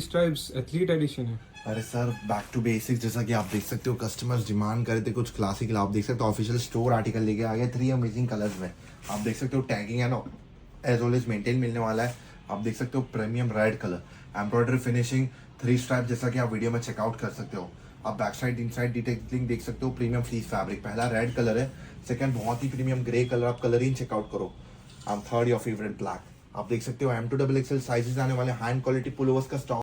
Stripes athlete addition है। अरे sir back to basics, जैसा कि आप देख सकते हो कस्टमर्स डिमांड करे थे कुछ क्लासिकल। आप देख सकते हो ऑफिशियल स्टोर आर्टिकल लेके आ गए 3 अमेजिंग कलर्स में। आप देख सकते हो टैगिंग है ना एज ऑलवेज मेंटेन मिलने वाला है। आप देख सकते हो premium red colour, embroidery finishing, 3 stripe, जैसा कि आप वीडियो में चेकआउट कर सकते हो। आप बैक साइड इनसाइड डिटेलिंग देख सकते हो। प्रीमियम फ्लीस फैब्रिक, पहला रेड कलर है, सेकंड बहुत ही प्रीमियम ग्रे कलर। आप कलरिंग चेकआउट करो। Third your favourite black. आप देख सकते हो M2 XXL साइजेस आने वाले, हैंड क्वालिटी पुलोवर्स का स्टॉक